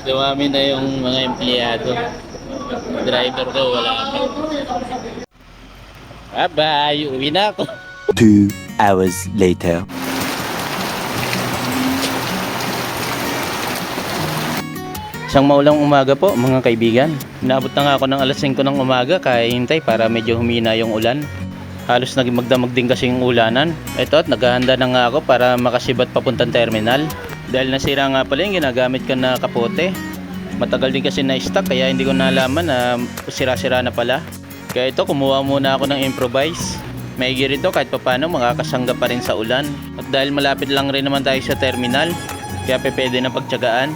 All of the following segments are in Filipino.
Dumami na yung mga empleyado. Driver ko, wala pa. Bye-bye, uwi na ako. 2 hours later. Isang maulang umaga po mga kaibigan. Inabot na nga ako ng alas 5 ng umaga kaya hintay para medyo humina yung ulan. Halos naging magdamag din kasi yung ulanan. Ito at naghahanda na nga ako para makasibat papuntang terminal. Dahil nasira nga pala yung ginagamit ko na kapote. Matagal din kasi na-stock kaya hindi ko nalaman na sira-sira na pala. Kaya ito kumuha muna ako ng improvise. Maigi rin to kahit papano makakasangga pa rin sa ulan. At dahil malapit lang rin naman tayo sa terminal, kaya pwede na pagtiyagaan.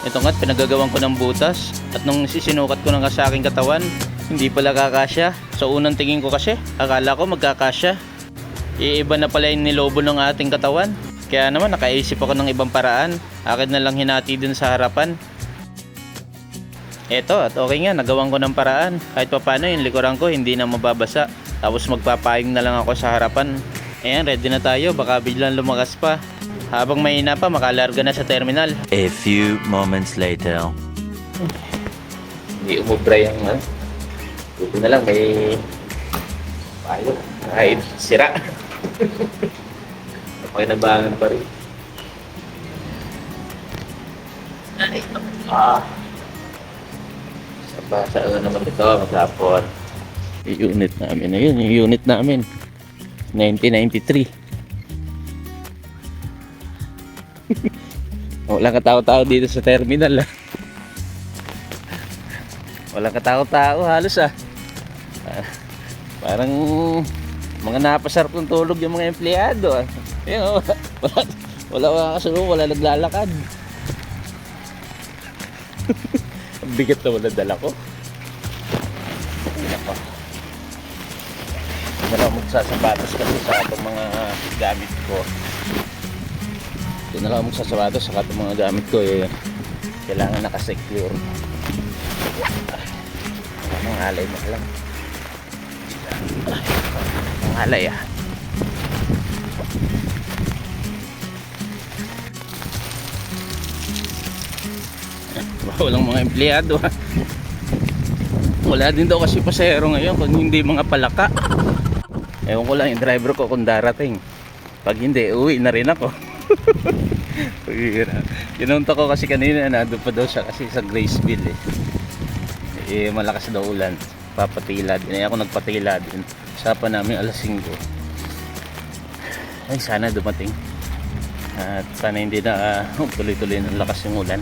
Ito nga't pinagagawan ko ng butas at nung sinukat ko ng sa aking katawan, hindi pala kakasya. Sa unang tingin ko kasi, akala ko magkakasya. Iiba na pala yung nilobo ng ating katawan. Kaya naman nakaisip ako ng ibang paraan. Akin na lang hinati dun sa harapan. Eto at okay nga, nagawan ko ng paraan. Kahit pa paano yung likuran ko hindi na mababasa. Tapos magpapayong na lang ako sa harapan. Ayan, ready na tayo, baka biglang lumakas pa. Habang mahina pa, makalarga na sa terminal. A few moments later. Hindi umubra yung buti na lang may payo. Kahit sira. Pakinabangan pa rin. Sa ano naman ito, maghapon. Yung unit namin na yun, yung unit namin. 1993. Walang katao-tao dito sa terminal. Walang katao-tao halos parang mga napasarap ng tulog yung mga empleyado Ayun, wala kasunod, wala naglalakad. Ang bigat na wala dala ko. Hindi na lang magsasapatos kasi sa itong mga gamit ko. Hindi na lang magsasapatos sa itong mga gamit ko kailangan nakasecure. Ang halay mo lang. Ang halay Walang mga empleyado Wala din daw kasi pasahero ngayon kung hindi mga palaka. Ewan ko lang yung driver ko kung darating. Pag hindi, uwi na rin ako. Kinunta ko kasi kanina nandun pa daw siya kasi sa Graceville malakas daw ulan, papatila din. Ako nagpatila din. Usapan namin alas 5. Ay sana dumating at sana hindi na tuloy-tuloy ng lakas yung ulan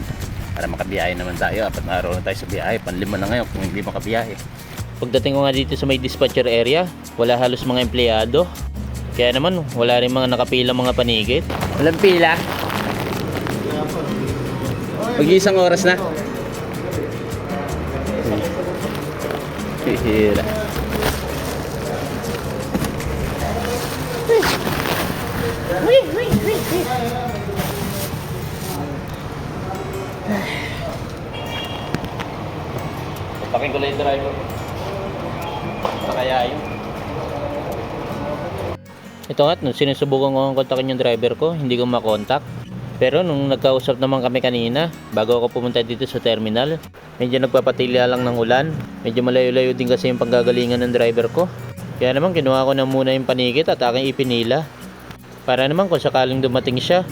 para makabiyahe naman tayo. 4 na araw na tayo sa biyahe, panlima na ngayon kung hindi makabiyahe. Pagdating ko nga dito sa may dispatcher area, wala halos mga empleyado. Kaya naman wala rin mga nakapila mga panigit. Walang pila. Mag-iisang oras na. Hihira. Papakin ko lang yung driver. Kaya yun. Ito nga, nung sinusubukan ko ang kontakin yung driver ko, hindi ko makontak. Pero nung nagkausap naman kami kanina, bago ako pumunta dito sa terminal, medyo nagpapatila lang ng ulan. Medyo malayo-layo din kasi yung panggagalingan ng driver ko. Kaya naman kinuha ko na muna yung panikit at aking ipinila. Para naman kung sakaling dumating siya,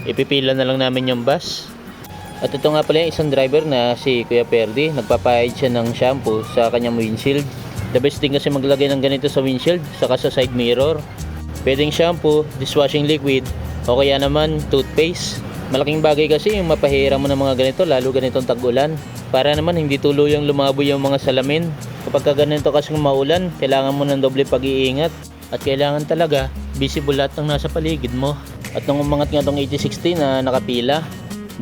ipipila na lang namin yung bus. At ito nga pala yung isang driver na si Kuya Perdi, nagpapahid siya ng shampoo sa kanyang windshield. The best din kasi maglagay ng ganito sa windshield, saka sa side mirror. Pwedeng shampoo, dishwashing liquid, o kaya naman toothpaste. Malaking bagay kasi yung mapahira mo ng mga ganito, lalo ganitong tag-ulan. Para naman hindi tuluyang lumaboy yung mga salamin. Kapag ganito kasi maulan, kailangan mo ng doble pag-iingat. At kailangan talaga visible lahat ng nasa paligid mo. At nung umangat nga tong 8060 na nakapila,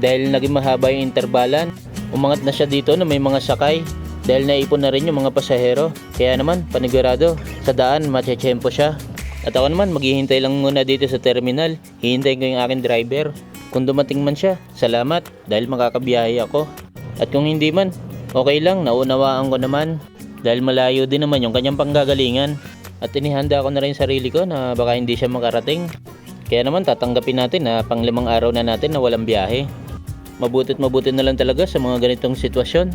dahil naging mahaba yung interbalan, umangat na siya dito na may mga sakay. Dahil naipon na rin yung mga pasahero. Kaya naman panigurado, sa daan matchechempo siya. At ako naman maghihintay lang muna dito sa terminal. Hihintayin ko yung aking driver. Kung dumating man siya, salamat dahil makakabiyahe ako. At kung hindi man, okay lang, naunawaan ko naman. Dahil malayo din naman yung kanyang panggagalingan. At inihanda ko na rin sarili ko na baka hindi siya makarating. Kaya naman tatanggapin natin na pang 5 araw na natin na walang biyahe. Mabuti na lang talaga sa mga ganitong sitwasyon.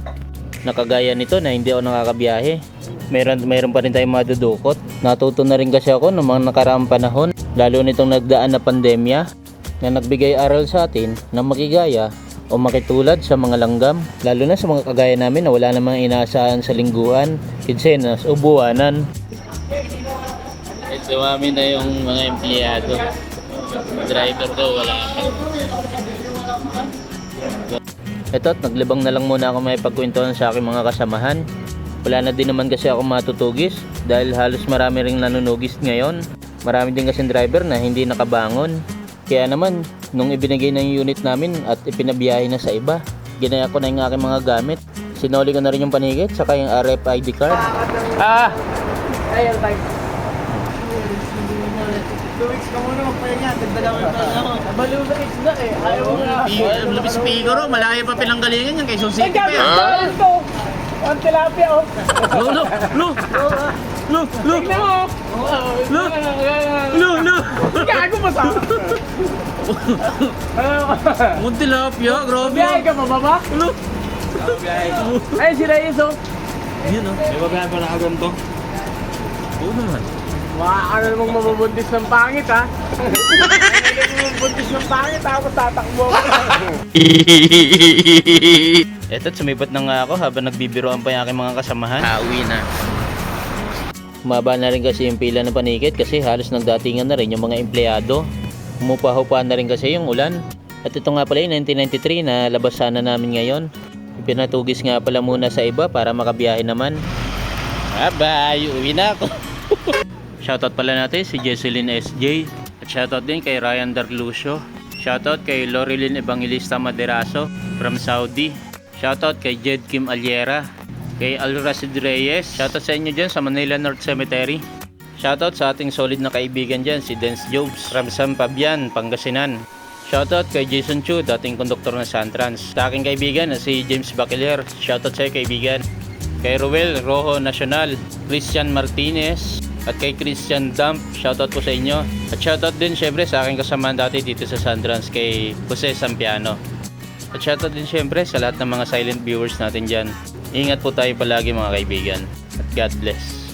Nakagaya nito na hindi ako nakakabiyahe. Mayroon pa rin tayong madudukot. Natuto na rin kasi ako ng mga nakaraang panahon, lalo nitong nagdaan na pandemya, na nagbigay aral sa atin na makigaya o makitulad sa mga langgam, lalo na sa mga kagaya namin na wala namang inaasahan sa lingguan, kinsenas o buwanan. Ito amin na yung mga empleyado. Driver ko wala pa. Ito, naglibang na lang muna ako may pagkwentuhan sa aking mga kasamahan. Wala na din naman kasi ako matutugis dahil halos marami ring nanunugis ngayon. Marami din kasing driver na hindi nakabangon. Kaya naman, nung ibinigay na yung unit namin at ipinabiyahe na sa iba, ginaya ko na yung aking mga gamit. Sinoli ko na rin yung panigit saka yung RFID card. Ayun, tayo. 2 weeks ka muna magpahinga, dagdagan mo yung pahinga mo. Baliw sa isda eh, ayaw mo nga. Labis Pigoro, malayo pa pinanggalingan yan kay Susi. Ay, gabi, dahil to! Ang tilapia, oh! Tignan mo! Gago mo sa akin! Ang tilapia, grabe. Biyahe ka mababa? Ay, si Reyes, oh! Yun o. May babayan pa na kaganto. Oo naman. Ano namang mabubuntis ng pangit, ha? Mabubuntis ng pangit, tapos tatakbo ako. Eto't sumibat na nga ako habang nagbibiroan pa yung aking mga kasamahan. Uwi na. Humaba na rin kasi yung pila ng panikit kasi halos nagdatingan na rin yung mga empleyado. Humupa-hupa na rin kasi yung ulan. At ito nga pala yung 1993 na labas sana namin ngayon. Pinatugis nga pala muna sa iba para makabiyahe naman. Bye-bye! Uwi na ako! Shoutout pala natin si Jesseline SJ. At shoutout din kay Ryan Darlucio. Shoutout kay Lorilyn Evangelista Maderaso from Saudi. Shoutout kay Jed Kim Aliera. Kay Al Rashid Reyes. Shoutout sa inyo dyan sa Manila North Cemetery. Shoutout sa ating solid na kaibigan dyan si Dance Jobs from San Fabian, Pangasinan. Shoutout kay Jason Chu, dating konduktor ng Santrans. Sa aking kaibigan na si James Bakiler. Shoutout sa iyo kaibigan. Kay Ruel Rojo Nacional, Christian Martinez, at kay Christian Dump, shoutout po sa inyo. At shoutout din syempre sa aking kasamaan dati dito sa Sandrans kay Jose Sampiano. At shoutout din syempre sa lahat ng mga silent viewers natin dyan. Ingat po tayo palagi mga kaibigan. At God bless.